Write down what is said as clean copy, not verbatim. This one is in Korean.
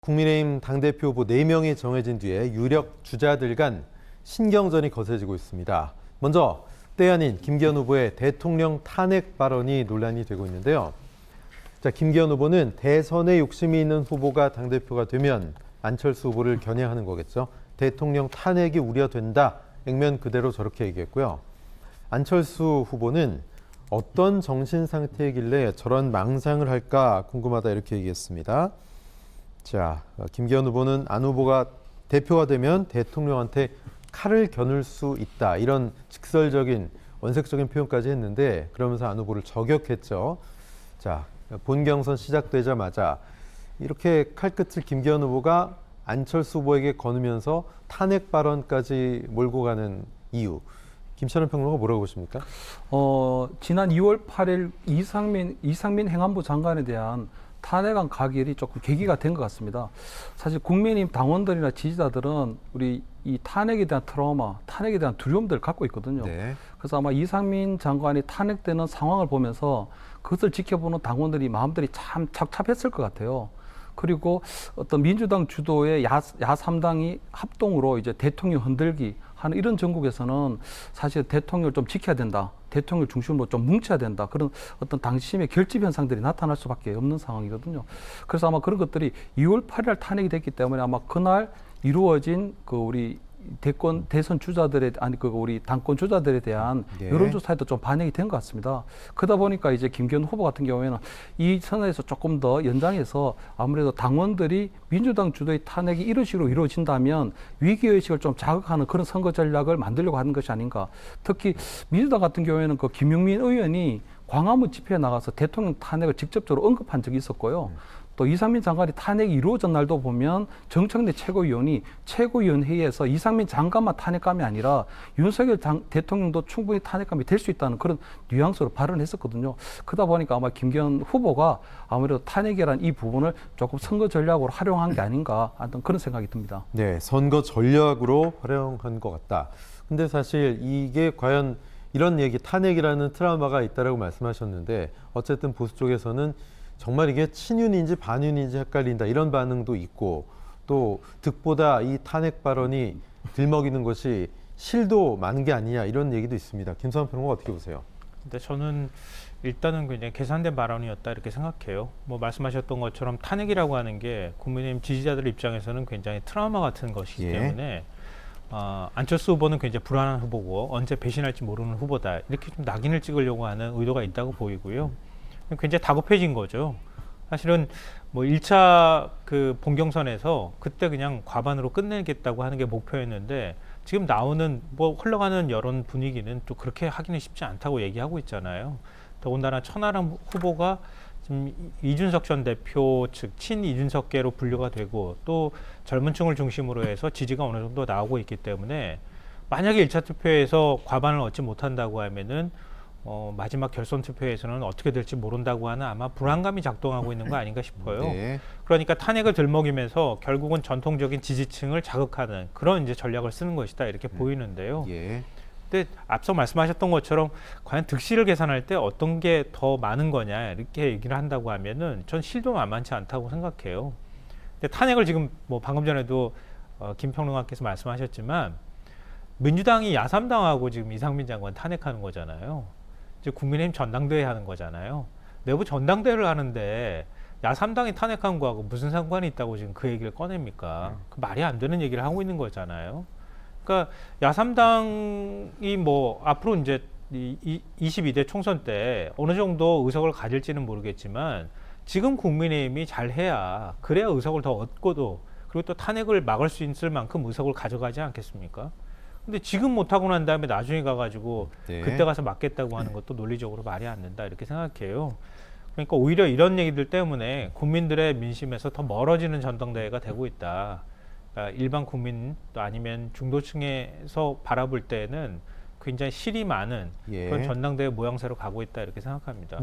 국민의힘 당대표 후보 4명이 정해진 뒤에 유력 주자들 간 신경전이 거세지고 있습니다. 먼저 때 아닌 김기현 후보의 대통령 탄핵 발언이 논란이 되고 있는데요. 김기현 후보는 대선에 욕심이 있는 후보가 당대표가 되면 안철수 후보를 겨냥하는 거겠죠. 대통령 탄핵이 우려된다. 액면 그대로 저렇게 얘기했고요. 안철수 후보는 어떤 정신 상태이길래 저런 망상을 할까 궁금하다 이렇게 얘기했습니다. 김기현 후보는 안 후보가 대표가 되면 대통령한테 칼을 겨눌 수 있다. 이런 직설적인 원색적인 표현까지 했는데 그러면서 안 후보를 저격했죠. 본 경선 시작되자마자 이렇게 칼끝을 김기현 후보가 안철수 후보에게 거누면서 탄핵 발언까지 몰고 가는 이유. 김찬원 평론가 뭐라고 보십니까? 지난 2월 8일 이상민 행안부 장관에 대한 탄핵안 가결이 조금 계기가 된 것 같습니다. 사실 국민의힘 당원들이나 지지자들은 우리 이 탄핵에 대한 트라우마, 탄핵에 대한 두려움들을 갖고 있거든요. 네. 그래서 아마 이상민 장관이 탄핵되는 상황을 보면서 그것을 지켜보는 당원들이 마음들이 참 착잡했을 것 같아요. 그리고 어떤 민주당 주도의 야3당이 합동으로 이제 대통령 흔들기 하는 이런 전국에서는 사실 대통령을 좀 지켜야 된다. 대통령 중심으로 좀 뭉쳐야 된다. 그런 어떤 당심의 결집 현상들이 나타날 수밖에 없는 상황이거든요. 그래서 아마 그런 것들이 2월 8일 탄핵이 됐기 때문에 아마 그날 이루어진 우리 대선 주자들의 우리 당권 주자들에 대한 여론조사에도 좀 반영이 된 것 같습니다. 그러다 보니까 이제 김기현 후보 같은 경우에는 이 선에서 조금 더 연장해서 아무래도 당원들이 민주당 주도의 탄핵이 이런 식으로 이루어진다면 위기의식을 좀 자극하는 그런 선거 전략을 만들려고 하는 것이 아닌가. 특히 민주당 같은 경우에는 그 김용민 의원이 광화문 집회에 나가서 대통령 탄핵을 직접적으로 언급한 적이 있었고요. 또 이상민 장관이 탄핵이 이루어진 날도 보면 정청래 최고위원이 최고위원 회의에서 이상민 장관만 탄핵감이 아니라 윤석열 대통령도 충분히 탄핵감이 될 수 있다는 그런 뉘앙스로 발언했었거든요. 그러다 보니까 아마 김기현 후보가 아무래도 탄핵이라는 이 부분을 조금 선거 전략으로 활용한 게 아닌가 하는 그런 생각이 듭니다. 네, 선거 전략으로 활용한 것 같다. 근데 사실 이게 과연 이런 얘기, 탄핵이라는 트라우마가 있다라고 말씀하셨는데 어쨌든 보수 쪽에서는 정말 이게 친윤인지 반윤인지 헷갈린다 이런 반응도 있고 또 득보다 이 탄핵 발언이 들먹이는 것이 실도 많은 게 아니냐 이런 얘기도 있습니다. 김성환 평론가 어떻게 보세요? 근데 저는 일단은 굉장히 계산된 발언이었다 이렇게 생각해요. 말씀하셨던 것처럼 탄핵이라고 하는 게 국민의힘 지지자들 입장에서는 굉장히 트라우마 같은 것이기 때문에 안철수 후보는 굉장히 불안한 후보고 언제 배신할지 모르는 후보다 이렇게 좀 낙인을 찍으려고 하는 의도가 있다고 보이고요. 굉장히 다급해진 거죠. 사실은 1차 본경선에서 그때 그냥 과반으로 끝내겠다고 하는 게 목표였는데 지금 나오는 흘러가는 여론 분위기는 또 그렇게 하기는 쉽지 않다고 얘기하고 있잖아요. 더군다나 천하람 후보가 지금 이준석 전 대표 측 친이준석계로 분류가 되고 또 젊은 층을 중심으로 해서 지지가 어느 정도 나오고 있기 때문에 만약에 1차 투표에서 과반을 얻지 못한다고 하면은 마지막 결선 투표에서는 어떻게 될지 모른다고 하는 아마 불안감이 작동하고 있는 거 아닌가 싶어요. 네. 그러니까 탄핵을 들먹이면서 결국은 전통적인 지지층을 자극하는 그런 이제 전략을 쓰는 것이다 이렇게 보이는데요. 근데 앞서 말씀하셨던 것처럼 과연 득실을 계산할 때 어떤 게 더 많은 거냐 이렇게 얘기를 한다고 하면은 전 실도 만만치 않다고 생각해요. 근데 탄핵을 지금 방금 전에도 김 평론가께서 말씀하셨지만 민주당이 야3당하고 지금 이상민 장관 탄핵하는 거잖아요. 이제 국민의힘 전당대회 하는 거잖아요. 내부 전당대회를 하는데 야3당이 탄핵한 거하고 무슨 상관이 있다고 지금 그 얘기를 꺼냅니까? 그 말이 안 되는 얘기를 하고 있는 거잖아요. 그러니까 야3당이 앞으로 이제 22대 총선 때 어느 정도 의석을 가질지는 모르겠지만 지금 국민의힘이 잘해야 그래야 의석을 더 얻고도 그리고 또 탄핵을 막을 수 있을 만큼 의석을 가져가지 않겠습니까? 근데 지금 못하고 난 다음에 나중에 가가지고 그때 가서 맞겠다고 하는 것도 논리적으로 말이 안 된다 이렇게 생각해요. 그러니까 오히려 이런 얘기들 때문에 국민들의 민심에서 더 멀어지는 전당대회가 되고 있다. 그러니까 일반 국민 또 아니면 중도층에서 바라볼 때는 굉장히 실이 많은 그런 전당대회 모양새로 가고 있다 이렇게 생각합니다.